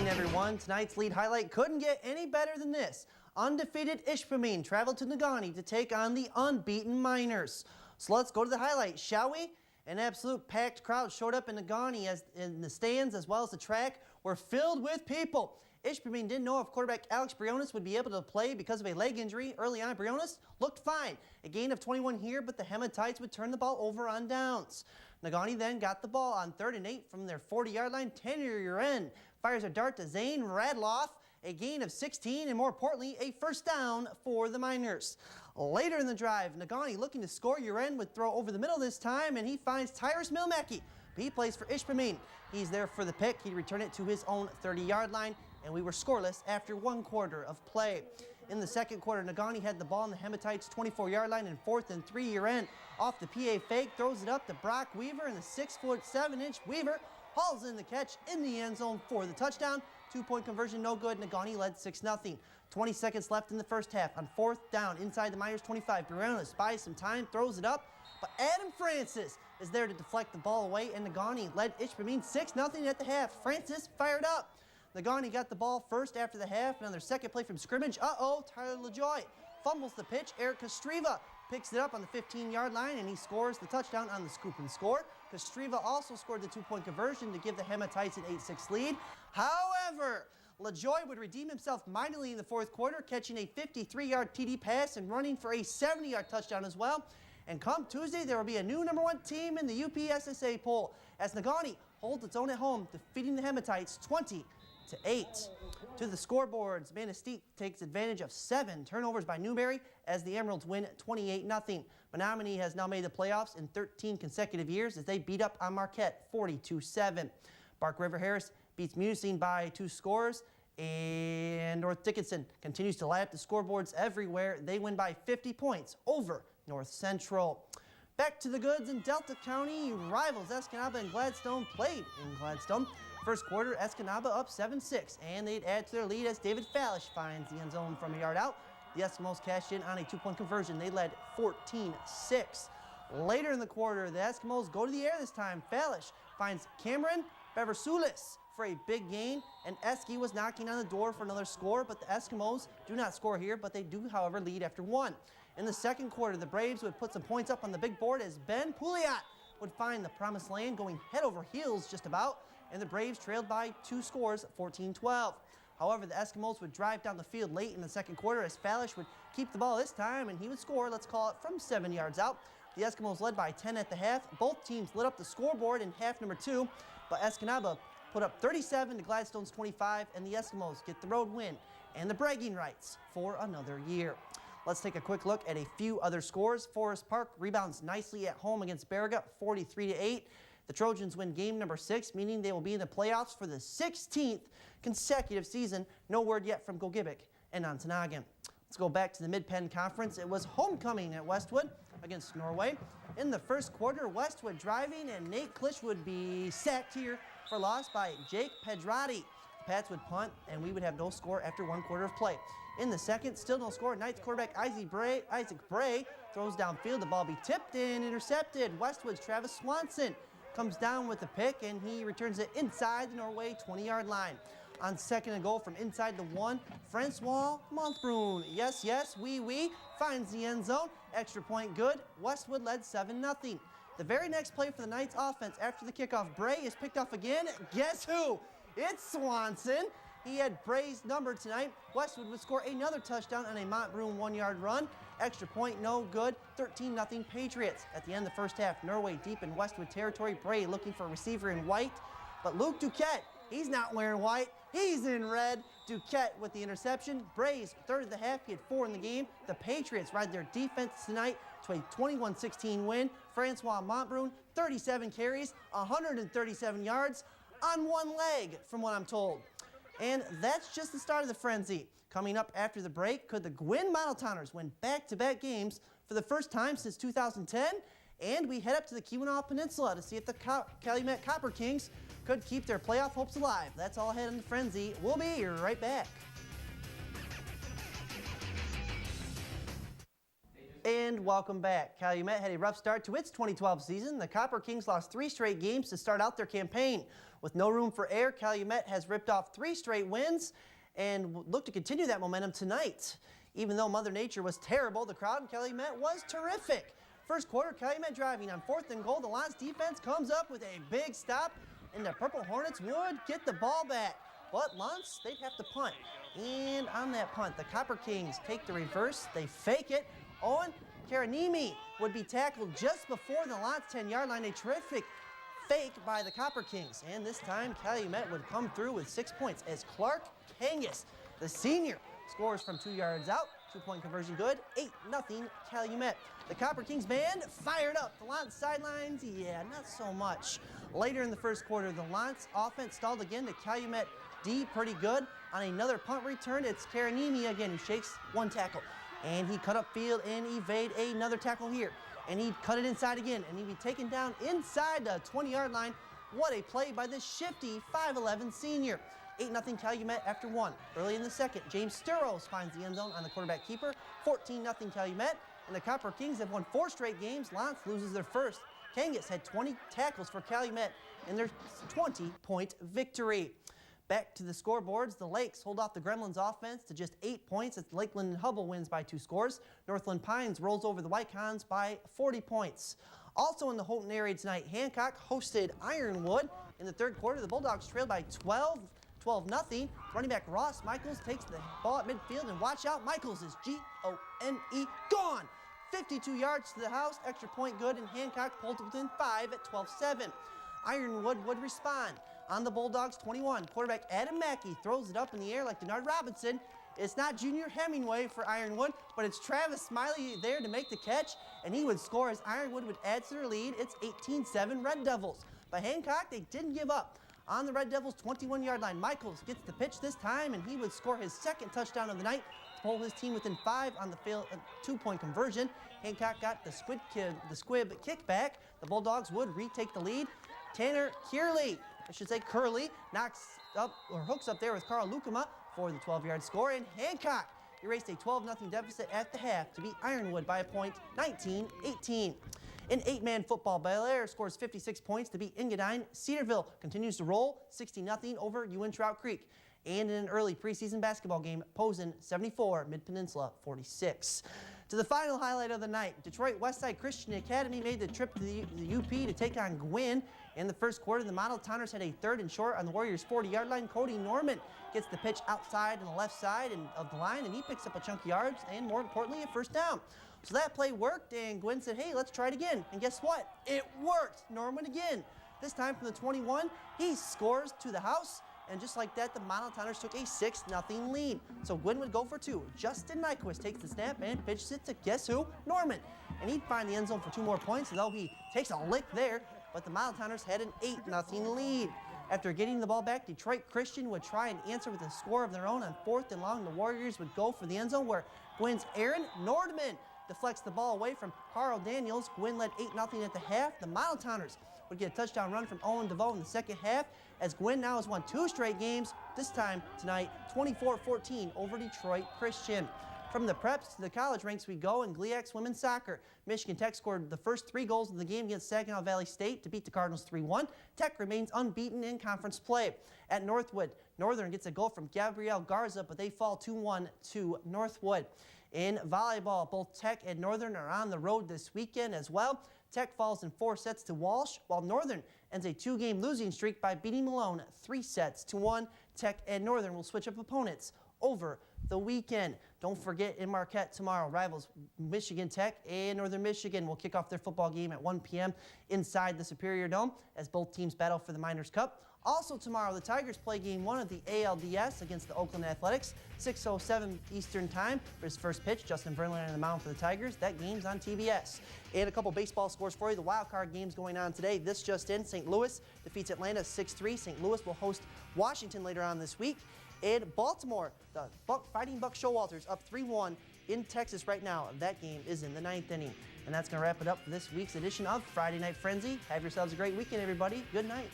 evening, everyone. Tonight's lead highlight couldn't get any better than this. Undefeated Ishpeming traveled to Negaunee to take on the unbeaten Miners. So let's go to the highlight, shall we? An absolute packed crowd showed up in Negaunee as in the stands as well as the track were filled with people. Ishpeming didn't know if quarterback Alex Briones would be able to play because of a leg injury early on. Briones looked fine. A gain of 21 here, but the Hematites would turn the ball over on downs. Negaunee then got the ball on 3rd and 8 from their 40-yard line. 10-year end fires a dart to Zane Radloff. A gain of 16, and more importantly, a first down for the Miners. Later in the drive, Negaunee looking to score. Uren would throw over the middle this time, and he finds Tyrus Milmackey. He plays for Ishpeming. He's there for the pick. He'd return it to his own 30-yard line, and we were scoreless after 1 quarter of play. In the second quarter, Negaunee had the ball on the Hematites' 24-yard line in 4th and 3. Uren off the PA fake, throws it up to Brock Weaver, and the 6'7" Weaver hauls in the catch in the end zone for the touchdown. 2-point conversion, no good. Negaunee led 6-0. 20 seconds left in the first half. On 4th down, inside the Miners' 25. Briones buys some time, throws it up, but Adam Francis is there to deflect the ball away, and Negaunee led Ishpeming 6-0 at the half. Francis fired up. Negaunee got the ball first after the half, and on their second play from scrimmage, Tyler LaJoy fumbles the pitch. Eric Kostreva picks it up on the 15-yard line, and he scores the touchdown on the scoop and score. Kostreva also scored the 2-point conversion to give the Hematites an 8-6 lead. However, LaJoy would redeem himself mightily in the 4th quarter, catching a 53-yard TD pass and running for a 70-yard touchdown as well. And come Tuesday, there will be a new #1 team in the UPSSA poll as Negaunee holds its own at home, defeating the Hematites 20-8. To the scoreboards, Manistee takes advantage of 7 turnovers by Newberry as the Emeralds win 28-0. Menominee has now made the playoffs in 13 consecutive years as they beat up on Marquette 42-7. Bark River Harris beats Munising by 2 scores, and North Dickinson continues to light up the scoreboards everywhere. They win by 50 points over North Central. Back to the goods in Delta County. Rivals Escanaba and Gladstone played in Gladstone. First quarter, Escanaba up 7-6, and they'd add to their lead as David Fallish finds the end zone from a yard out. The Eskimos cashed in on a 2-point conversion. They led 14-6. Later in the quarter, the Eskimos go to the air this time. Fallish finds Cameron Beversulis for a big gain, and Eski was knocking on the door for another score, but the Eskimos do not score here, but they do, however, lead after 1. In the second quarter, the Braves would put some points up on the big board as Ben Pouliot would find the promised land going head over heels just about, and the Braves trailed by 2 scores, 14-12. However, the Eskimos would drive down the field late in the second quarter as Fallish would keep the ball this time, and he would score, let's call it, from 7 yards out. The Eskimos led by 10 at the half. Both teams lit up the scoreboard in half number 2, but Escanaba put up 37 to Gladstone's 25, and the Eskimos get the road win and the bragging rights for another year. Let's take a quick look at a few other scores. Forest Park rebounds nicely at home against Baraga, 43-8. The Trojans win game number 6, meaning they will be in the playoffs for the 16th consecutive season. No word yet from Gogibic and Ontonagon. Let's go back to the Mid-Penn Conference. It was homecoming at Westwood against Norway. In the first quarter, Westwood driving, and Nate Klisch would be sacked here for loss by Jake Pedrati. The Pats would punt, and we would have no score after 1 quarter of play. In the second, still no score. Knights quarterback Isaac Bray throws downfield. The ball be tipped and intercepted. Westwood's Travis Swanson comes down with the pick, and he returns it inside the Norway 20-yard line. On second and goal from inside the 1, Francois Montbrun, yes, oui, finds the end zone. Extra point good. Westwood led 7-0. The very next play for the Knights offense after the kickoff, Bray is picked off again. Guess who? It's Swanson. He had Bray's number tonight. Westwood would score another touchdown on a Montbrun 1-yard run. Extra point, no good. 13-0 Patriots. At the end of the first half, Norway deep in Westwood territory. Bray looking for a receiver in white. But Luke Duquette, he's not wearing white. He's in red. Duquette with the interception. Bray's third of the half. He had 4 in the game. The Patriots ride their defense tonight to a 21-16 win. Francois Montbrun, 37 carries, 137 yards on 1 leg, from what I'm told. And that's just the start of the frenzy. Coming up after the break, could the Gwynn Modeltowners win back-to-back games for the first time since 2010? And we head up to the Keweenaw Peninsula to see if the Calumet Copper Kings could keep their playoff hopes alive. That's all ahead in the frenzy. We'll be right back. And welcome back. Calumet had a rough start to its 2012 season. The Copper Kings lost 3 straight games to start out their campaign. With no room for error, Calumet has ripped off 3 straight wins and look to continue that momentum tonight. Even though Mother Nature was terrible, the crowd in Calumet was terrific. First quarter, Calumet driving on 4th and goal. The Lions defense comes up with a big stop, and the Purple Hornets would get the ball back. But Lance, they'd have to punt. And on that punt, the Copper Kings take the reverse. They fake it. Owen Karanimi would be tackled just before the Lance 10-yard line. A terrific fake by the Copper Kings. And this time, Calumet would come through with 6 points as Clark Kangas, the senior, scores from 2 yards out. 2-point conversion good. 8-0 Calumet. The Copper Kings band fired up. The Lance sidelines, yeah, not so much. Later in the first quarter, the Lance offense stalled again. The Calumet D pretty good. On another punt return, it's Karanimi again who shakes 1 tackle. And he cut upfield and evade another tackle here. And he'd cut it inside again, and he'd be taken down inside the 20-yard line. What a play by this shifty 5'11 senior. 8-0 Calumet after 1. Early in the second, James Sturos finds the end zone on the quarterback keeper. 14-0 Calumet. And the Copper Kings have won 4 straight games. Lance loses their first. Kangas had 20 tackles for Calumet in their 20-point victory. Back to the scoreboards, the Lakes hold off the Gremlins offense to just 8 points as Lakeland and Hubble wins by 2 scores. Northland Pines rolls over the Whitecons by 40 points. Also in the Houghton area tonight, Hancock hosted Ironwood. In the third quarter, the Bulldogs trailed by 12-0. Running back Ross Michaels takes the ball at midfield, and watch out, Michaels is G-O-N-E, gone! 52 yards to the house, extra point good, and Hancock pulled to within 5 at 12-7. Ironwood would respond. On the Bulldogs 21, quarterback Adam Mackey throws it up in the air like Denard Robinson. It's not Junior Hemingway for Ironwood, but it's Travis Smiley there to make the catch, and he would score as Ironwood would add to their lead. It's 18-7 Red Devils. By Hancock, they didn't give up. On the Red Devils' 21-yard line, Michaels gets the pitch this time, and he would score his second touchdown of the night to pull his team within 5 on the failed 2-point conversion. Hancock got the squib kickback. The Bulldogs would retake the lead. Tanner Curley knocks up or hooks up there with Carl Lukema for the 12-yard score, and Hancock erased a 12-0 deficit at the half to beat Ironwood by a point, 19-18. In 8-man football, Bel Air scores 56 points to beat Engadine. Cedarville continues to roll 60-0 over Ewan Trout Creek. And in an early preseason basketball game, Posen 74, Mid-Peninsula 46. To the final highlight of the night, Detroit Westside Christian Academy made the trip to the UP to take on Gwynn. In the first quarter, the Model Towners had a 3rd and short on the Warriors' 40-yard line. Cody Norman gets the pitch outside on the left side of the line, and he picks up a chunk of yards and, more importantly, a first down. So that play worked, and Gwynn said, hey, let's try it again. And guess what? It worked. Norman again. This time from the 21, he scores to the house. And just like that, the Model Towners took a 6-0 lead. So Gwynn would go for 2. Justin Nyquist takes the snap and pitches it to guess who? Norman. And he'd find the end zone for 2 more points, though he takes a lick there. But the Model Towners had an 8-0 lead. After getting the ball back, Detroit Christian would try and answer with a score of their own on 4th and long. The Warriors would go for the end zone where Gwynn's Aaron Nordman deflects the ball away from Carl Daniels. Gwynn led 8-0 at the half. The Model Towners would get a touchdown run from Owen DeVoe in the second half, as Gwynn now has won 2 straight games, this time tonight 24-14 over Detroit Christian. From the preps to the college ranks we go in GLIAC's women's soccer. Michigan Tech scored the first 3 goals of the game against Saginaw Valley State to beat the Cardinals 3-1. Tech remains unbeaten in conference play. At Northwood, Northern gets a goal from Gabrielle Garza, but they fall 2-1 to Northwood. In volleyball, both Tech and Northern are on the road this weekend as well. Tech falls in 4 sets to Walsh, while Northern ends a 2-game losing streak by beating Malone 3-1. Tech and Northern will switch up opponents over the weekend. Don't forget, in Marquette tomorrow, rivals Michigan Tech and Northern Michigan will kick off their football game at 1 p.m. inside the Superior Dome as both teams battle for the Miners Cup. Also tomorrow, the Tigers play Game 1 of the ALDS against the Oakland Athletics, 6:07 Eastern Time. For his first pitch, Justin Verlander on the mound for the Tigers. That game's on TBS. And a couple baseball scores for you. The wild card game's going on today. This just in, St. Louis defeats Atlanta 6-3. St. Louis will host Washington later on this week. And Baltimore, the Fighting Buck Showalters up 3-1 in Texas right now. That game is in the 9th inning. And that's going to wrap it up for this week's edition of Friday Night Frenzy. Have yourselves a great weekend, everybody. Good night.